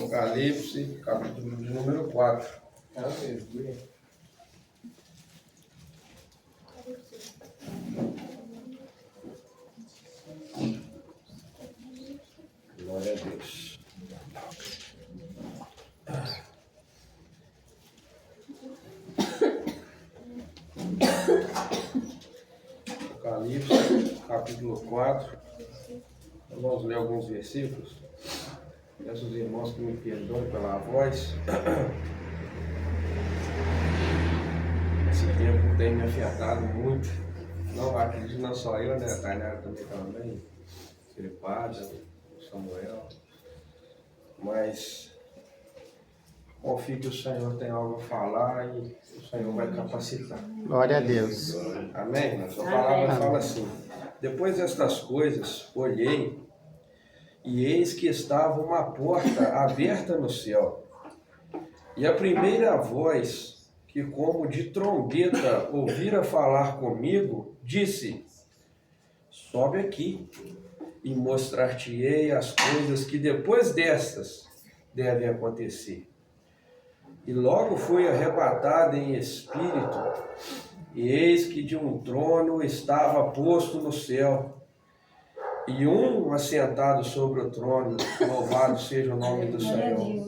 Apocalipse, capítulo de número 4. Glória a Deus. Apocalipse, capítulo 4. Vamos ler alguns versículos. Peço aos irmãos que me perdoem pela voz. Esse tempo tem me afetado muito. Não acredito, não só eu, né? A Tainara também estava bem gripada, o Samuel. Mas confio que o Senhor tem algo a falar e o Senhor vai capacitar. Glória a Deus. Amém? A sua palavra fala assim: depois destas coisas, olhei, e eis que estava uma porta aberta no céu. E a primeira voz, que como de trombeta ouvira falar comigo, disse: sobe aqui, e mostrar-te-ei as coisas que depois destas devem acontecer. E logo fui arrebatado em espírito, e eis que de um trono estava posto no céu, e um assentado sobre o trono, louvado seja o nome do Senhor.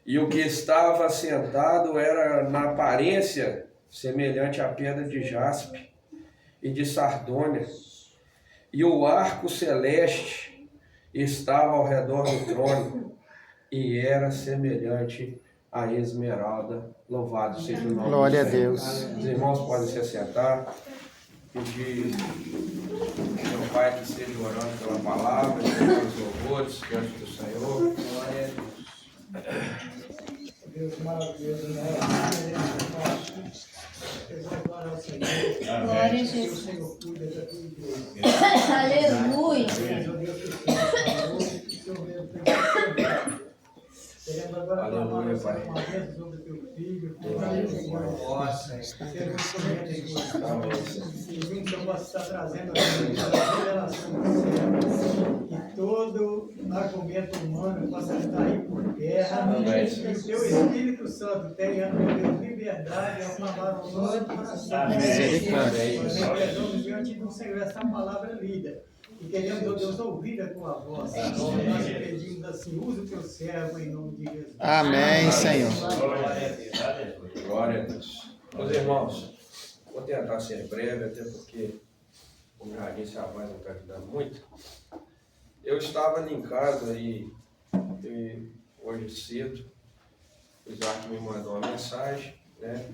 E o que estava assentado era na aparência semelhante à pedra de jaspe e de sardônia, e o arco celeste estava ao redor do trono, e era semelhante à esmeralda. Louvado seja o nome Glória do a Senhor. Deus. Os irmãos podem se assentar. Pedir meu Pai que esteja orando pela palavra, pelos louvores diante do Senhor. Glória a Deus. Deus maravilhoso, né? Glória ao Senhor. Glória a Que o Jesus. Senhor cuida da tua igreja. Aleluia. Deus, Deus, que o Senhor falou, que o Senhor mesmo tem que. Queremos agora Aleluia, falar Pai. uma vez sobre o teu filho. Nossa, Seja instrumento em tuas mãos. E juntos eu posso estar trazendo a revelação do céu. E todo argumento humano possa estar por terra. E o teu Espírito Santo tenha, meu Deus, liberdade ao falar ao nosso coração. Misericórdia. Nós entregamos diante do Senhor essa palavra lida. E queremos, ó Deus, ouvir a tua voz. Nós te pedimos assim, usa o teu servo em nome de Jesus. Amém, Senhor. glória a Deus. Meus irmãos, vou tentar ser breve, até porque, como já disse, a voz não está ajudando muito. Eu estava ali em casa e hoje cedo, o Isaac me mandou uma mensagem, né,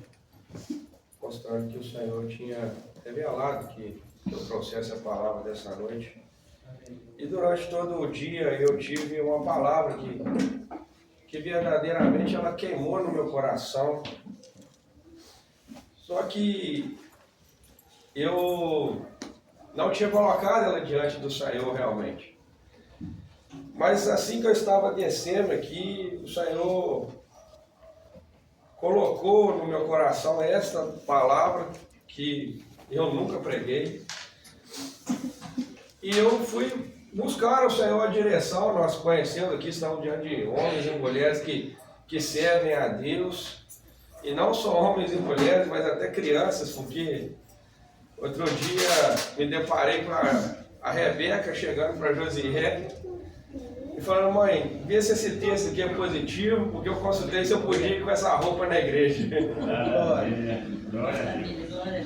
mostrando que o Senhor tinha revelado que eu trouxesse a palavra dessa noite. E durante todo o dia eu tive uma palavra que verdadeiramente ela queimou no meu coração. Só que eu não tinha colocado ela diante do Senhor realmente. Mas assim que eu estava descendo aqui, o Senhor colocou no meu coração esta palavra que eu nunca preguei. E eu fui buscar ao Senhor a direção. Nós conhecemos aqui, estamos diante de homens e mulheres que servem a Deus. E não só homens e mulheres, mas até crianças, porque outro dia me deparei com a Rebeca chegando para a Josié e falando: mãe, vê se esse texto aqui é positivo, porque eu consultei se eu podia ir com essa roupa na igreja.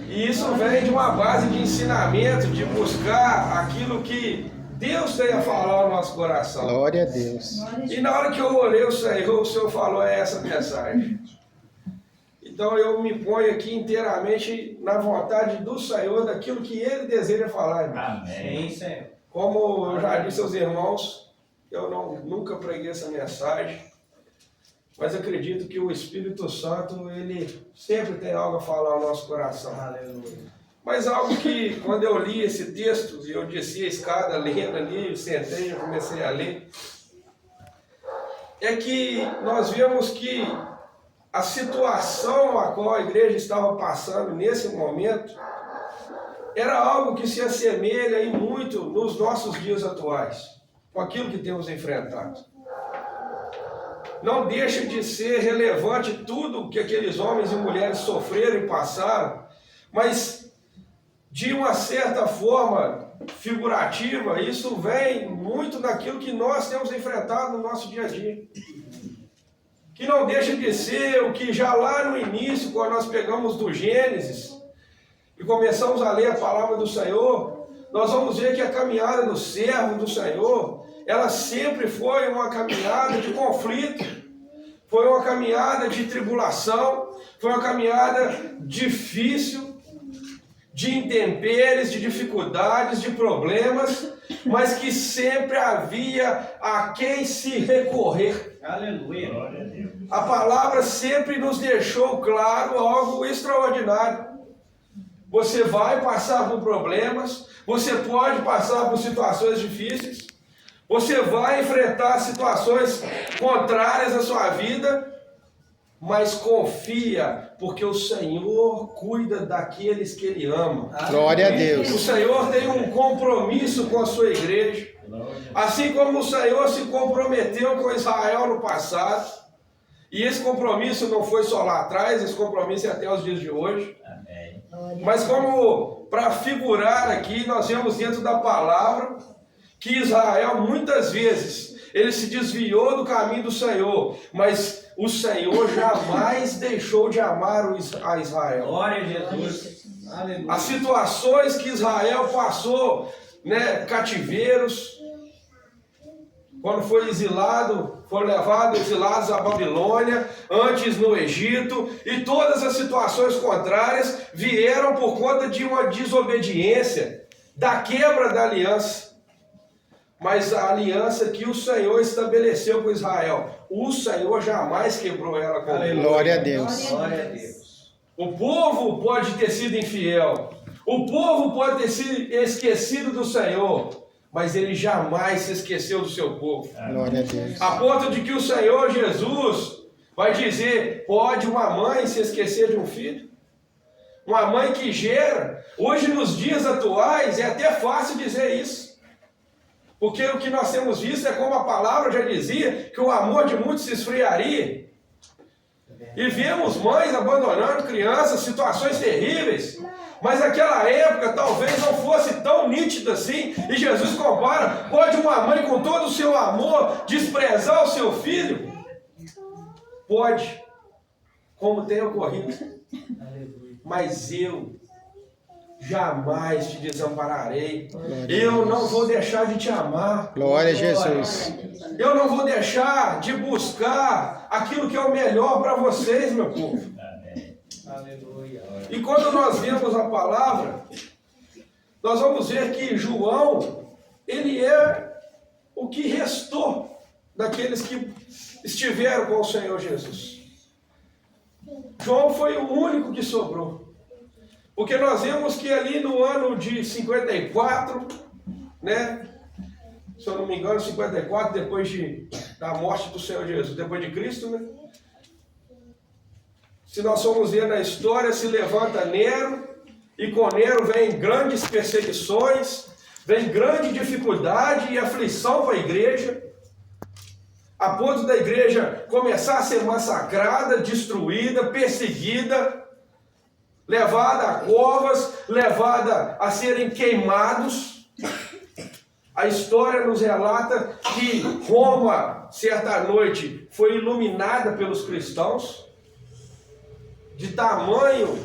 E isso vem de uma base de ensinamento, de buscar aquilo que Deus tem a falar ao nosso coração. Glória a Deus. E na hora que eu orei o Senhor falou essa mensagem. Então eu me ponho aqui inteiramente na vontade do Senhor, daquilo que Ele deseja falar. Amém, Senhor. Como eu já disse aos irmãos, eu nunca preguei essa mensagem, mas acredito que o Espírito Santo, ele sempre tem algo a falar ao nosso coração. Aleluia. Mas algo que, quando eu li esse texto, e eu desci a escada lendo ali, sentei e comecei a ler, é que nós vemos que a situação a qual a igreja estava passando nesse momento era algo que se assemelha em muito nos nossos dias atuais, com aquilo que temos enfrentado. não deixa de ser relevante tudo que aqueles homens e mulheres sofreram e passaram, mas de uma certa forma figurativa, isso vem muito daquilo que nós temos enfrentado no nosso dia a dia. Que não deixa de ser o que já lá no início, quando nós pegamos do Gênesis e começamos a ler a palavra do Senhor, nós vamos ver que a caminhada do servo do Senhor, ela sempre foi uma caminhada de conflito, foi uma caminhada de tribulação, foi uma caminhada difícil, de intempéries, de dificuldades, de problemas, mas que sempre havia a quem se recorrer. Aleluia. A palavra sempre nos deixou claro algo extraordinário. Você vai passar por problemas, você pode passar por situações difíceis, você vai enfrentar situações contrárias à sua vida, mas confia, porque o Senhor cuida daqueles que Ele ama. Glória a Deus. O Senhor tem um compromisso com a sua igreja, assim como o Senhor se comprometeu com Israel no passado, e esse compromisso não foi só lá atrás, esse compromisso é até os dias de hoje. Mas como para figurar aqui, nós vemos dentro da palavra que Israel muitas vezes ele se desviou do caminho do Senhor, mas o Senhor jamais deixou de amar a Israel. Glória a Jesus. Aleluia. As situações que Israel passou, cativeiros, quando foi exilado, foram levados exilados à Babilônia, antes no Egito, e todas as situações contrárias vieram por conta de uma desobediência, da quebra da aliança. Mas a aliança que o Senhor estabeleceu com Israel, o Senhor jamais quebrou ela com ele. Glória a Deus. Glória a Deus. O povo pode ter sido infiel, o povo pode ter sido esquecido do Senhor, mas ele jamais se esqueceu do seu povo. Glória a Deus. A ponto de que o Senhor Jesus vai dizer, pode uma mãe se esquecer de um filho? Uma mãe que gera, hoje nos dias atuais é até fácil dizer isso. Porque o que nós temos visto é como a palavra já dizia, que o amor de muitos se esfriaria. E vemos mães abandonando crianças, situações terríveis. Mas naquela época talvez não fosse tão nítido assim. E Jesus compara, pode uma mãe com todo o seu amor desprezar o seu filho? Pode, como tem ocorrido. Mas eu jamais te desampararei. Eu não vou deixar de te amar. Glória a Jesus. Eu não vou deixar de buscar aquilo que é o melhor para vocês, meu povo. Aleluia. E quando nós vemos a palavra, nós vamos ver que João, ele é o que restou daqueles que estiveram com o Senhor Jesus. João foi o único que sobrou. Porque nós vemos que ali no ano de 54, se eu não me engano, 54, depois da morte do Senhor Jesus, depois de Cristo, Se nós formos ver na história, se levanta Nero, e com Nero vem grandes perseguições, vem grande dificuldade e aflição para a igreja, a ponto da igreja começar a ser massacrada, destruída, perseguida, levada a covas, levada a serem queimados. A história nos relata que Roma, certa noite, foi iluminada pelos cristãos, de tamanho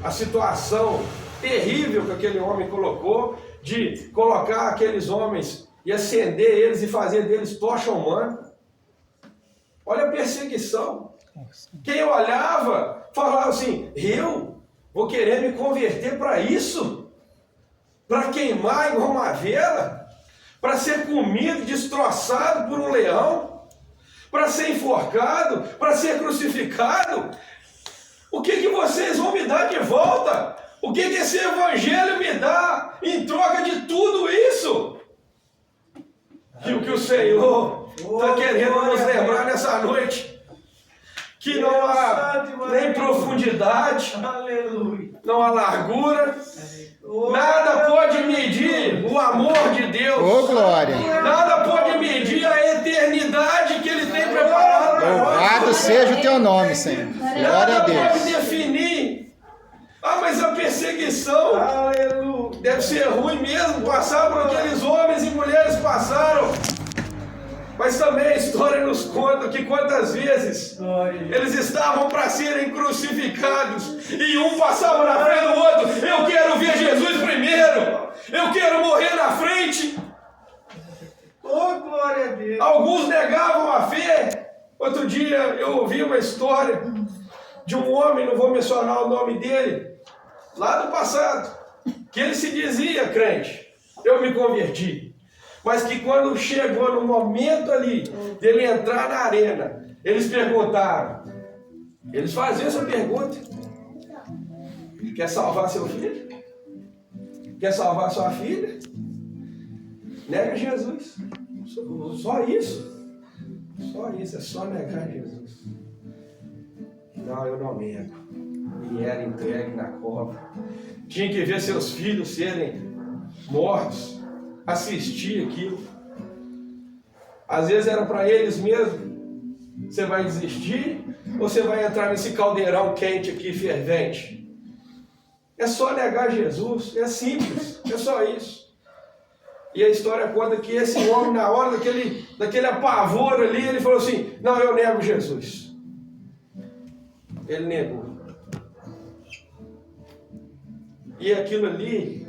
a situação terrível que aquele homem colocou, de colocar aqueles homens e acender eles e fazer deles tocha humana. Olha a perseguição. Quem olhava, falava assim, eu vou querer me converter para isso? Para queimar igual uma vela? Para ser comido, destroçado por um leão? Para ser enforcado? Para ser crucificado? O que vocês vão me dar de volta? O que esse evangelho me dá em troca de tudo isso? E o que o Senhor está querendo nos lembrar nessa noite, que não há nem profundidade, não há largura, nada pode medir o amor de Deus, Ô, glória. nada pode medir a eternidade que Ele tem preparado seja o teu nome, Senhor. Glória a Nada Deus. pode definir. Ah, mas a perseguição, aleluia, deve ser ruim mesmo, passar por aqueles homens e mulheres passaram. Mas também a história nos conta que quantas vezes eles estavam para serem crucificados e um passava na frente do outro. Eu quero ver Jesus primeiro. Eu quero morrer na frente. Oh, glória a Deus. Alguns negavam a fé. Outro dia eu ouvi uma história de um homem, não vou mencionar o nome dele, lá do passado, que ele se dizia crente. Eu me converti. Mas que quando chegou no momento ali dele entrar na arena, eles perguntaram, eles faziam essa pergunta: quer salvar seu filho? Quer salvar sua filha? Nega Jesus. Só isso. Só isso, é só negar Jesus. Não, eu não nego. E era entregue na cova. Tinha que ver seus filhos serem mortos, assistir aquilo. Às vezes era para eles mesmo. Você vai desistir ou você vai entrar nesse caldeirão quente aqui, fervente? É só negar Jesus, é simples, é só isso. E a história conta que esse homem, na hora daquele apavoro ali, ele falou assim: não, eu nego Jesus. Ele negou. E aquilo ali,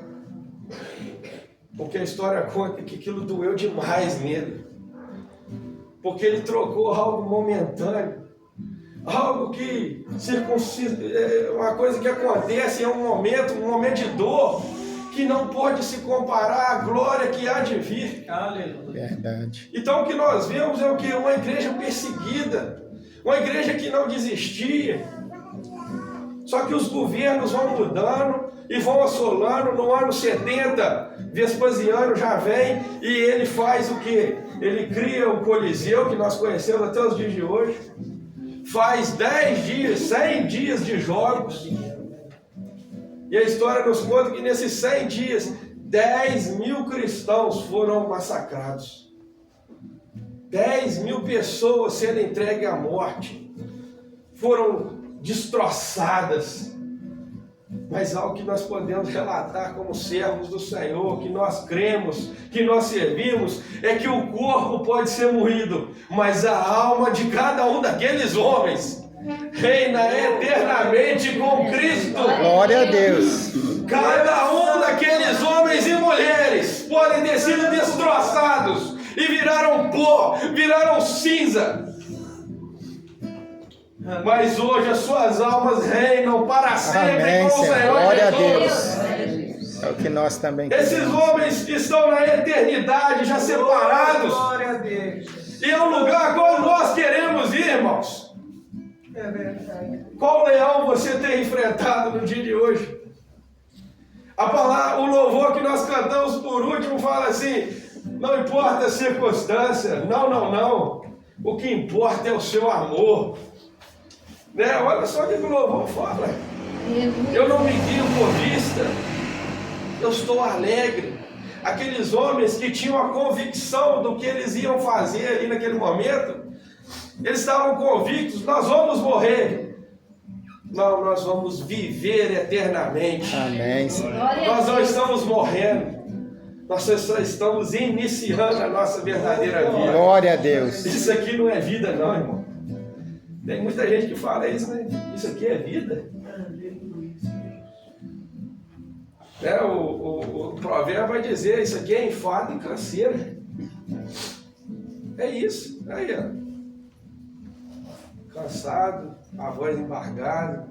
porque a história conta que aquilo doeu demais nele. Porque ele trocou algo momentâneo, algo que uma coisa que acontece em um momento de dor, que não pode se comparar à glória que há de vir. Aleluia. Verdade. Então o que nós vemos é o que? Uma igreja perseguida, uma igreja que não desistia. Só que os governos vão mudando e vão assolando. No ano 70, Vespasiano já vem e ele faz o quê? Ele cria o Coliseu, que nós conhecemos até os dias de hoje. Faz 10 dias, 100 dias de jogos. E a história nos conta que nesses 100 dias, 10 mil cristãos foram massacrados. 10 mil pessoas sendo entregues à morte. Foram destroçadas. Mas algo que nós podemos relatar como servos do Senhor, que nós cremos, que nós servimos, é que o corpo pode ser moído, mas a alma de cada um daqueles homens reina eternamente com Cristo. Glória a Deus. Cada um daqueles homens e mulheres podem ter sido destroçados e viraram pó, viraram cinza. Mas hoje as suas almas reinam para sempre. Amém, com o Senhor. Senhor Glória a Jesus. Deus. É o que nós também Esses queremos. homens estão na eternidade, já separados. Glória a Deus. E é um lugar qual nós queremos ir, irmãos. É verdade. Qual leão você tem enfrentado no dia de hoje? A palavra, o louvor que nós cantamos por último fala assim: não importa a circunstância, não. O que importa é o seu amor. Né? Olha só o que o louvor fala. Eu não me guio por vista, eu estou alegre. Aqueles homens que tinham a convicção do que eles iam fazer ali naquele momento, eles estavam convictos: nós vamos morrer. Não, nós vamos viver eternamente. Amém, Senhor. Nós não estamos morrendo. Nós só estamos iniciando a nossa verdadeira vida. Glória a Deus. Isso aqui não é vida não, irmão. Tem muita gente que fala isso, né? Isso aqui é vida. O provérbio vai dizer: isso aqui é enfado e canseira. É isso. Aí, ó. Cansado, a voz embargada,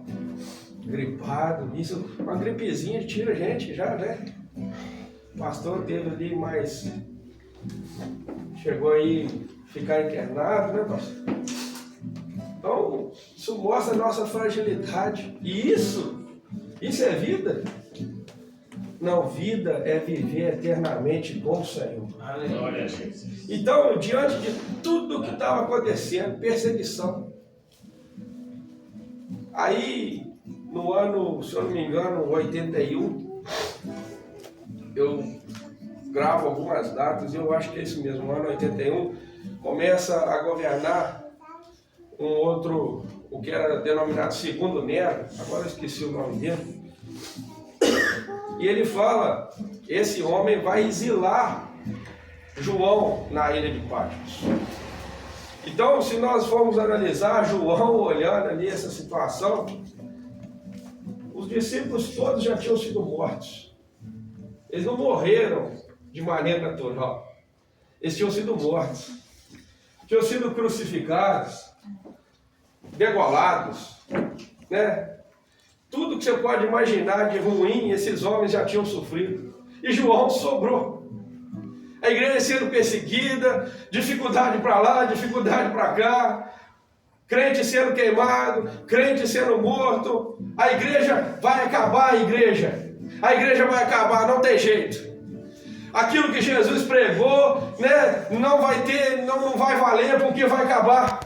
gripado. Isso, uma gripezinha tira a gente já, né? O pastor teve ali mais... Chegou aí a ficar internado, né, pastor? Então, isso mostra a nossa fragilidade. E isso é vida? Não, vida é viver eternamente com o Senhor. Aleluia. Então, diante de tudo que estava acontecendo, perseguição. Aí, no ano, se eu não me engano, 81, eu gravo algumas datas, e eu acho que é isso mesmo, no ano 81, começa a governar um outro, o que era denominado segundo Nero, agora eu esqueci o nome dele, e ele fala, esse homem vai exilar João na ilha de Patmos. Então, se nós formos analisar João olhando ali essa situação, os discípulos todos já tinham sido mortos. Eles não morreram de maneira natural. Eles tinham sido mortos. Tinham sido crucificados, degolados, né? Tudo que você pode imaginar de ruim, esses homens já tinham sofrido. E João sobrou. A igreja sendo perseguida, dificuldade para lá, dificuldade para cá, crente sendo queimado, crente sendo morto. A igreja vai acabar, a igreja vai acabar, não tem jeito. Aquilo que Jesus pregou, né, não vai valer porque vai acabar.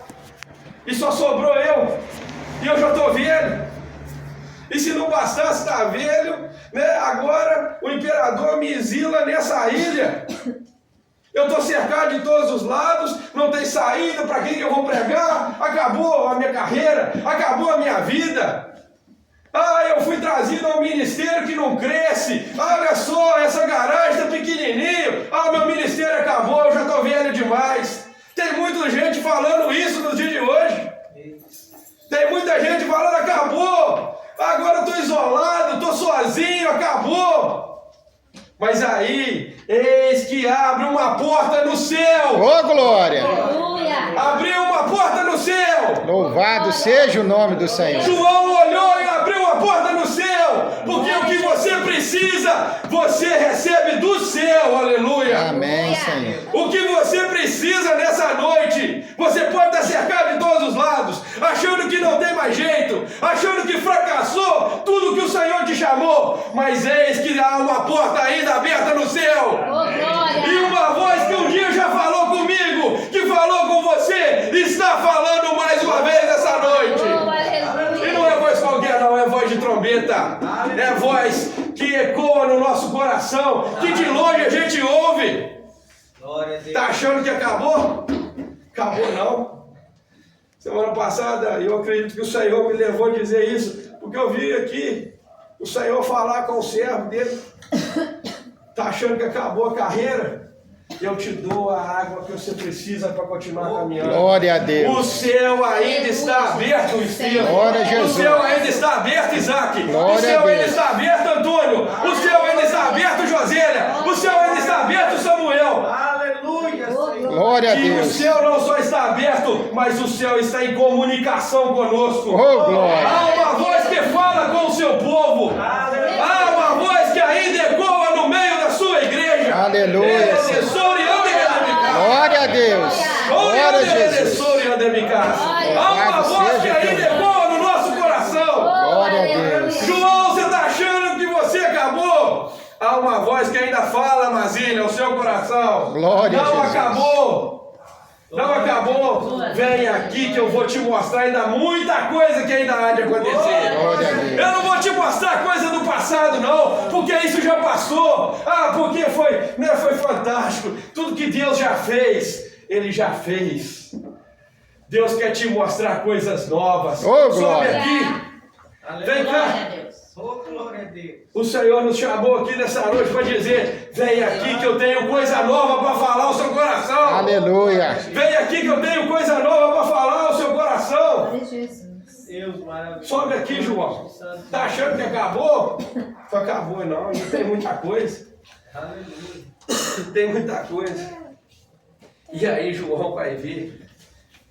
E só sobrou eu, e eu já estou velho. E se não bastasse estar velho, né, agora o imperador me exila nessa ilha. Eu estou cercado de todos os lados, não tem saída, para quem que eu vou pregar? Acabou a minha carreira, acabou a minha vida. Eu fui trazido a um ministério que não cresce. Olha só, essa garagem está pequenininho. Meu ministério acabou, eu já estou velho demais. Tem muita gente falando isso nos dias de hoje. Tem muita gente falando, acabou. Agora eu estou isolado, estou sozinho, acabou. Mas aí, eis que abre uma porta no céu. Ô, glória! Abriu uma porta no céu. Louvado seja o nome do Senhor. João olhou e abriu uma porta no céu. Porque o que você precisa, você recebe do céu. Aleluia. Amém, Senhor. O que você precisa nessa noite, você pode estar cercado de todos os lados, achando que não tem mais jeito, achando que fracassou tudo que o Senhor te chamou, mas eis que há uma porta ainda aberta no céu. E uma voz que um dia já falou comigo, que falou com você, está falando mais uma vez essa noite. E não é voz qualquer não, é voz de trombeta. É voz que ecoa no nosso coração, que de longe a gente ouve. Está achando que acabou? Acabou não. Semana passada eu acredito que o Senhor me levou a dizer isso, porque eu vi aqui o Senhor falar com o servo dele. Está achando que acabou a carreira? Eu te dou a água que você precisa para continuar caminhando. Glória a Deus. O céu ainda está aberto, Estevão. Glória a Jesus. O céu ainda está aberto, Isaac. Glória o céu a Deus. ainda está aberto, Antônio. O céu ainda está aberto, Josélia. O céu ainda está aberto, Samuel. Aleluia, Senhor. Glória a E o Deus. céu não só está aberto, mas o céu está em comunicação conosco. Oh, glória. Há uma voz que fala com o seu povo. Há uma voz que ainda ecoa no meio da sua igreja. Aleluia, Senhor. Glória a Deus. Glória a Jesus. Há uma voz que ainda ecoa no nosso coração. Glória a Deus. João, você está achando que você acabou? Há uma voz que ainda fala, Mazília, o seu coração. Glória a Não Jesus. acabou. Não acabou. Vem aqui que eu vou te mostrar ainda muita coisa que ainda há de acontecer. Glória a Deus. Eu não vou te mostrar coisa do passado, não, porque isso já passou. Porque foi fantástico. Tudo que Deus já fez, Ele já fez. Deus quer te mostrar coisas novas. Oh, Sobe glória. aqui. Vem cá. Oh, glória a Deus. O Senhor nos chamou aqui nessa noite para dizer: vem aqui que eu tenho coisa nova para falar ao seu coração. Aleluia. Vem aqui que eu tenho coisa nova para falar ao seu coração. Deus maravilhoso. Sobe aqui, João. Tá achando que acabou? Não acabou não, ainda tem muita coisa. Aleluia. Tem muita coisa. E aí João vai ver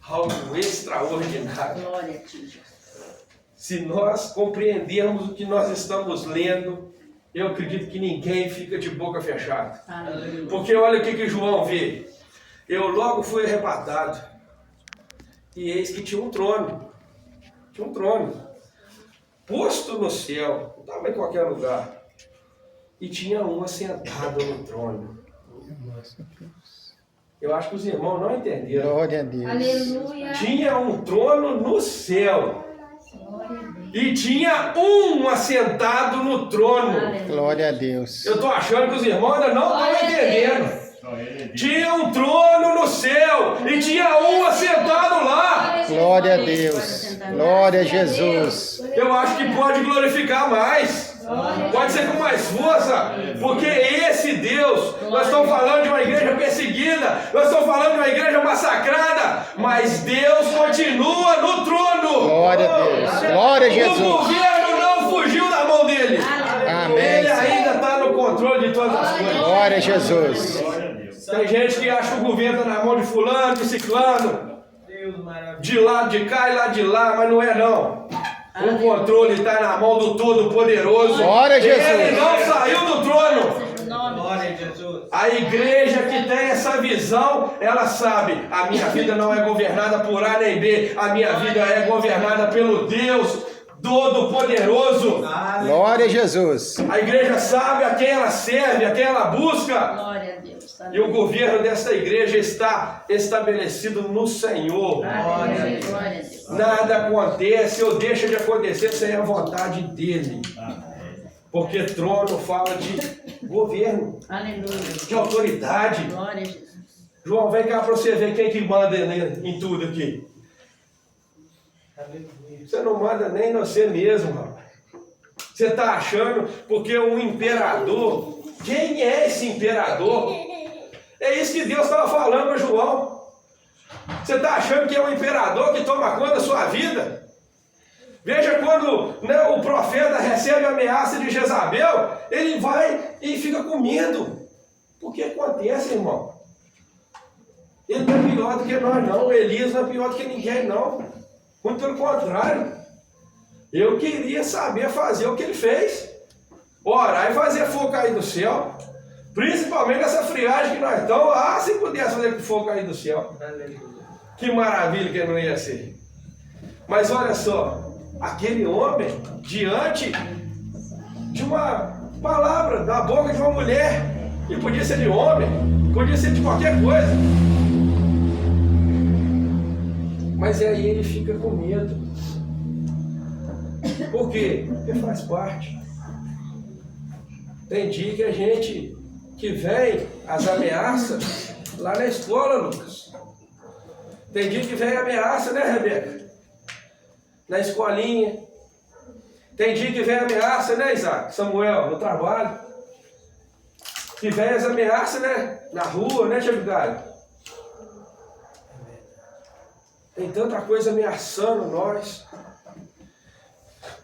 algo extraordinário. Glória a ti, Jesus. Se nós compreendermos o que nós estamos lendo, eu acredito que ninguém fica de boca fechada. Aleluia. Porque olha o que João vê. Eu logo fui arrebatado. E eis que tinha um trono. Tinha um trono. Posto no céu. Não estava em qualquer lugar. E tinha um assentado no trono. Eu acho que os irmãos não entenderam. Glória a Deus. Aleluia. Tinha um trono no céu. E tinha um assentado no trono. Glória a Deus. Eu estou achando que os irmãos ainda não estão entendendo. Tinha um trono no céu e tinha um assentado lá. Glória a Deus. Glória a Jesus. Eu acho que pode glorificar mais. Pode ser com mais força. Porque esse Deus, nós estamos falando de uma igreja perseguida, nós estamos falando de uma igreja massacrada, mas Deus continua no trono. Glória a Deus. Glória a Jesus. O governo não fugiu da mão dele. Amém. Ele ainda está no controle de todas as coisas. Glória a Jesus. Tem gente que acha que o governo está na mão de fulano, de ciclano, de lado de cá e lá de lá, mas não é não. O controle está na mão do Todo-Poderoso. Glória a Jesus. Ele não saiu do trono. Glória a Jesus. A igreja que tem essa visão, ela sabe, a minha vida não é governada por A nem B, a minha vida é governada pelo Deus Todo-Poderoso. Glória a Jesus. A igreja sabe a quem ela serve, a quem ela busca. Glória a Deus. E o governo desta igreja está estabelecido no Senhor. Glória a Deus. Glória a Deus. Nada acontece ou deixa de acontecer sem a vontade dele. Porque trono fala de governo, Aleluia. de autoridade. Glória a Jesus. João, vem cá para você ver quem que manda em tudo aqui. Você não manda nem em você mesmo, rapaz. Você está achando porque um imperador, quem é esse imperador? É isso que Deus estava falando para João. Você está achando que é um imperador que toma conta da sua vida? Veja quando o profeta recebe a ameaça de Jezabel, ele vai e fica com medo. O que acontece, irmão? Ele não é pior do que nós, não. Elias não é pior do que ninguém, não. Muito pelo contrário. Eu queria saber fazer o que ele fez. Orar e fazer fogo cair do céu. Principalmente nessa friagem que nós estamos. Ah, se pudesse fazer fogo cair do céu. Que maravilha que não ia ser. Mas olha só. Aquele homem, diante de uma palavra da boca de uma mulher, e podia ser de homem, podia ser de qualquer coisa, mas aí ele fica com medo. Por quê? Porque faz parte. Tem dia que a gente, que vem as ameaças lá na escola, Lucas. Tem dia que vem ameaça, né, Rebeca? Na escolinha. Tem dia que vem ameaça, né, Isaac? Samuel, no trabalho. Que vem as ameaças, né? Na rua, né, Tiago Galho? Tem tanta coisa ameaçando nós.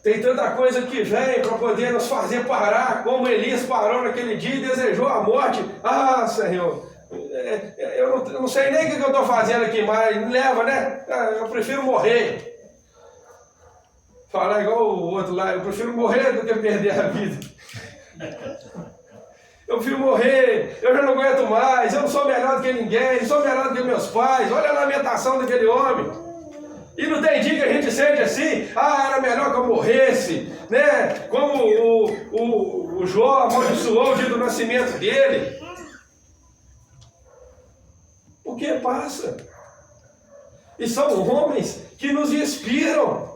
Tem tanta coisa que vem para poder nos fazer parar, como Elias parou naquele dia e desejou a morte. Ah, Senhor, eu não sei nem o que eu estou fazendo aqui mais. Me leva, né? Eu prefiro morrer. Falar igual o outro lá, eu prefiro morrer do que perder a vida. Eu prefiro morrer, eu já não aguento mais, eu não sou melhor do que ninguém, não sou melhor do que meus pais. Olha a lamentação daquele homem. E não tem dia que a gente sente assim, era melhor que eu morresse, né? Como o Jó amaldiçoou o dia do nascimento dele. O que passa? E são homens que nos inspiram.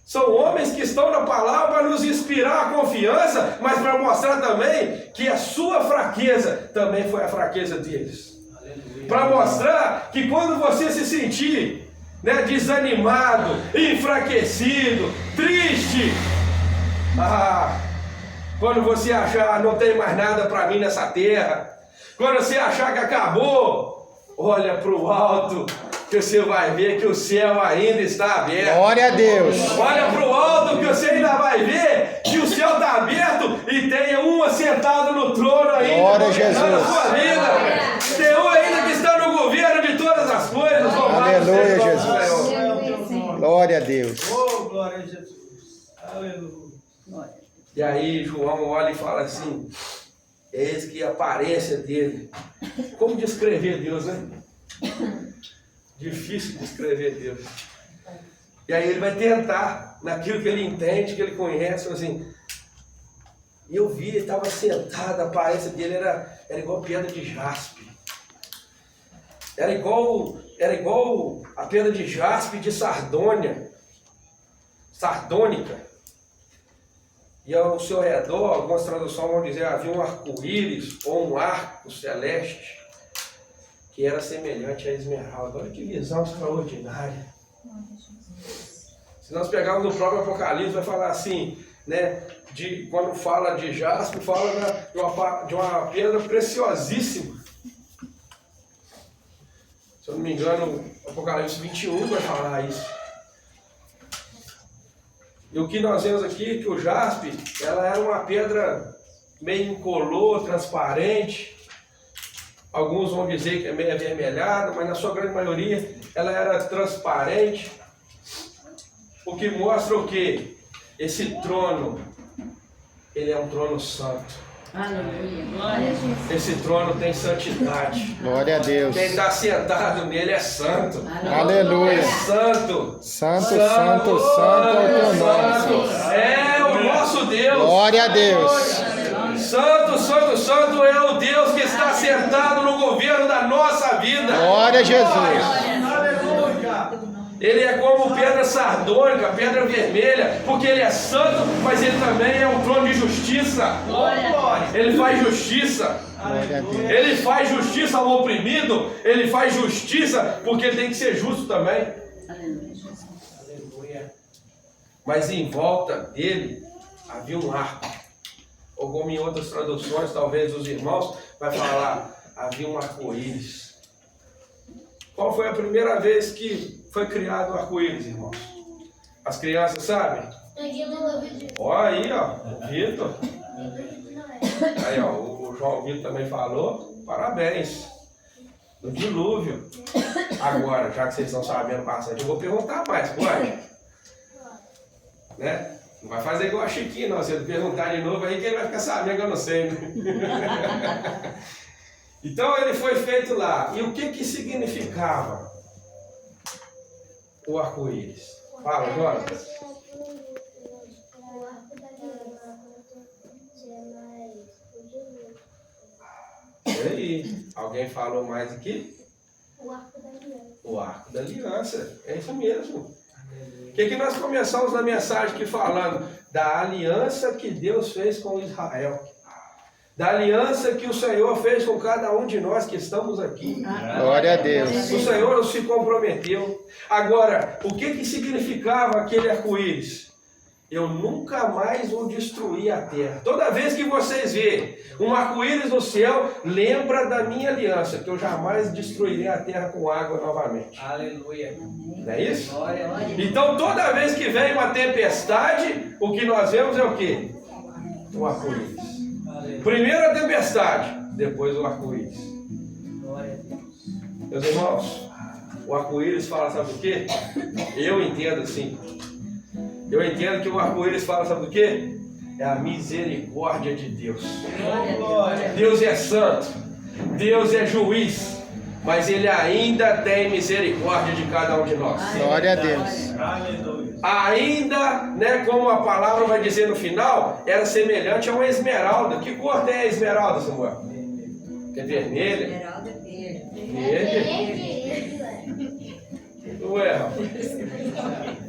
São homens que estão na palavra para nos inspirar a confiança, mas para mostrar também que a sua fraqueza também foi a fraqueza deles. Para mostrar que quando você se sentir desanimado, enfraquecido, triste, quando você achar não tem mais nada para mim nessa terra, quando você achar que acabou, olha para o alto, que você vai ver que o céu ainda está aberto. Glória a Deus. Olha para o alto que você ainda vai ver que o céu está aberto e tem um assentado no trono ainda. Glória a Jesus. Na sua vida. Tem um ainda que está no governo de todas as coisas. Aleluia, Jesus. Glória a Deus. Oh, glória a Jesus. Aleluia. E aí João olha e fala assim, eis que a aparência dele. Como descrever Deus, né? Difícil descrever Deus. E aí ele vai tentar, naquilo que ele entende, que ele conhece, assim. E eu vi, ele estava sentado, a aparência dele era igual pedra de jaspe. Era igual a pedra de jaspe de Sardônica. E ao seu redor, algumas traduções vão dizer, havia um arco-íris ou um arco celeste, que era semelhante à esmeralda. Olha que visão extraordinária. Se nós pegarmos no próprio Apocalipse, vai falar assim, né? Quando fala de jaspe, fala de uma pedra preciosíssima. Se eu não me engano, Apocalipse 21 vai falar isso. E o que nós vemos aqui, que o jaspe, ela era uma pedra meio incolor, transparente. Alguns vão dizer que é meio avermelhada, mas na sua grande maioria ela era transparente. O que mostra o quê? Esse trono, ele é um trono santo. Aleluia. Glória a Jesus. Esse trono tem santidade. Glória a Deus. Quem está sentado nele é santo. Aleluia. É santo. Santo, santo, santo é o teu nome, Senhor. É o nosso Deus. Glória a Deus. Santo, santo, santo é o Deus que está sentado no governo da nossa vida. Glória a Jesus. Aleluia. Ele é como pedra sardônica, pedra vermelha, porque ele é santo, mas ele também é um trono de justiça. Ele faz justiça. Glória a Deus. Ele faz justiça ao oprimido. Ele faz justiça porque ele tem que ser justo também. Aleluia. Mas em volta dele havia um arco. Ou como em outras traduções, talvez os irmãos vai falar, havia um arco-íris. Qual foi a primeira vez que foi criado o arco-íris, irmãos? As crianças sabem? Ó aí, ó, o Vitor. Aí, ó, o João Vitor também falou. Parabéns. No dilúvio. Agora, já que vocês estão sabendo bastante, eu vou perguntar mais, pode? Né? Não vai fazer igual a Chiquinho, não. Se ele perguntar de novo aí, que ele vai ficar sabendo que eu não sei, né? Então ele foi feito lá. E o que significava o arco-íris? Fala, Jonas. E aí? Alguém falou mais aqui? O arco da aliança. O arco da aliança. É isso mesmo. O que nós começamos na mensagem aqui falando? Da aliança que Deus fez com Israel. Da aliança que o Senhor fez com cada um de nós que estamos aqui. Glória a Deus. O Senhor se comprometeu. Agora, o que significava aquele arco-íris? Eu nunca mais vou destruir a terra. Toda vez que vocês verem um arco-íris no céu, lembra da minha aliança, que eu jamais destruirei a terra com água novamente. Aleluia. Não é isso? Glória. Então, toda vez que vem uma tempestade, o que nós vemos é o quê? O arco-íris. Primeiro a tempestade, depois o arco-íris. Glória a Deus. Meus irmãos, o arco-íris fala, sabe do quê? Eu entendo assim. Eu entendo que o arco-íris fala, sabe do quê? É a misericórdia de Deus. Deus é santo, Deus é juiz, mas Ele ainda tem misericórdia de cada um de nós. Glória a Deus. Ainda, né, como a palavra vai dizer no final, era semelhante a uma esmeralda. Que cor tem a esmeralda, Samuel? É vermelha? Esmeralda verde. Verde? Ué,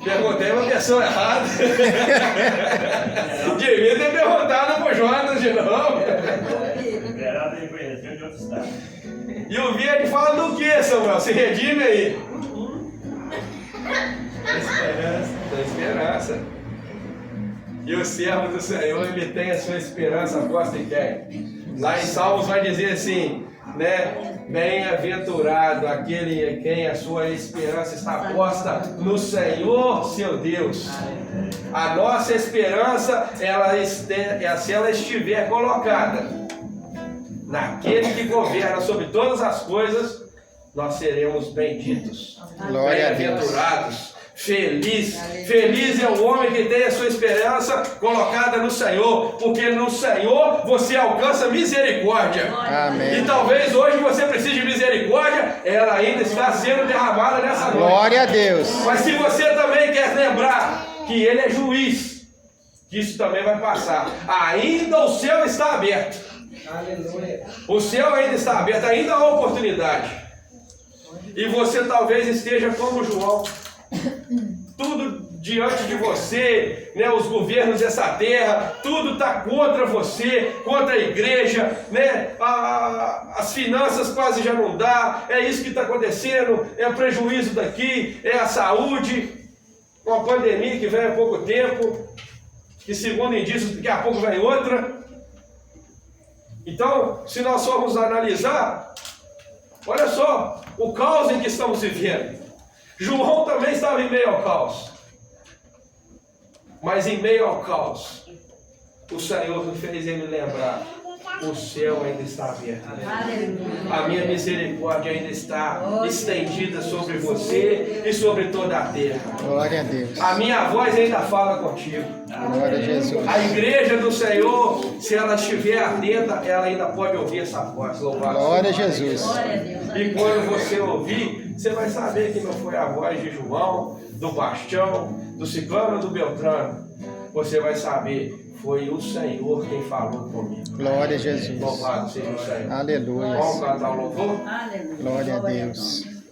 perguntei uma pessoa errada. Devia ter perguntado pro Jonas de novo. Esmeralda ele conheceu de outro estado. E o verde fala do que, Samuel? Se redime aí. Da esperança. E o servo do Senhor, ele tem a sua esperança posta em quem? Lá em Salmos vai dizer assim, né? Bem-aventurado aquele em quem a sua esperança está posta no Senhor, seu Deus. A nossa esperança, se ela estiver colocada naquele que governa sobre todas as coisas, nós seremos benditos, bem-aventurados, felizes. Feliz é o homem que tem a sua esperança colocada no Senhor, porque no Senhor você alcança misericórdia. Amém. E talvez hoje você precise de misericórdia, ela ainda está sendo derramada nessa noite. Glória a Deus. Mas se você também quer lembrar que Ele é juiz, que isso também vai passar, ainda o céu está aberto. Aleluia. O céu ainda está aberto, ainda há oportunidade. E você talvez esteja como João, tudo diante de você, né? Os governos dessa terra, tudo está contra você, contra a igreja, né? As finanças quase já não dá, é isso que está acontecendo, é o prejuízo daqui, é a saúde, uma pandemia que vem há pouco tempo, que segundo indícios daqui a pouco vem outra. Então, se nós formos analisar, olha só o caos em que estamos vivendo. João também estava em meio ao caos. Mas em meio ao caos, o Senhor me fez ele lembrar: o céu ainda está aberto. A minha misericórdia ainda está estendida sobre você e sobre toda a terra. Glória a Deus. A minha voz ainda fala contigo. Glória a Jesus. A igreja do Senhor, se ela estiver atenta, ela ainda pode ouvir essa voz. Louvado Glória a seja Jesus. E quando você ouvir, você vai saber que não foi a voz de João, do Bastião, do Ciclano, do Beltrano. Você vai saber, foi o Senhor quem falou comigo. Glória a Jesus. Louvado seja o Senhor. Aleluia. Vamos cantar o louvor? Glória a Deus.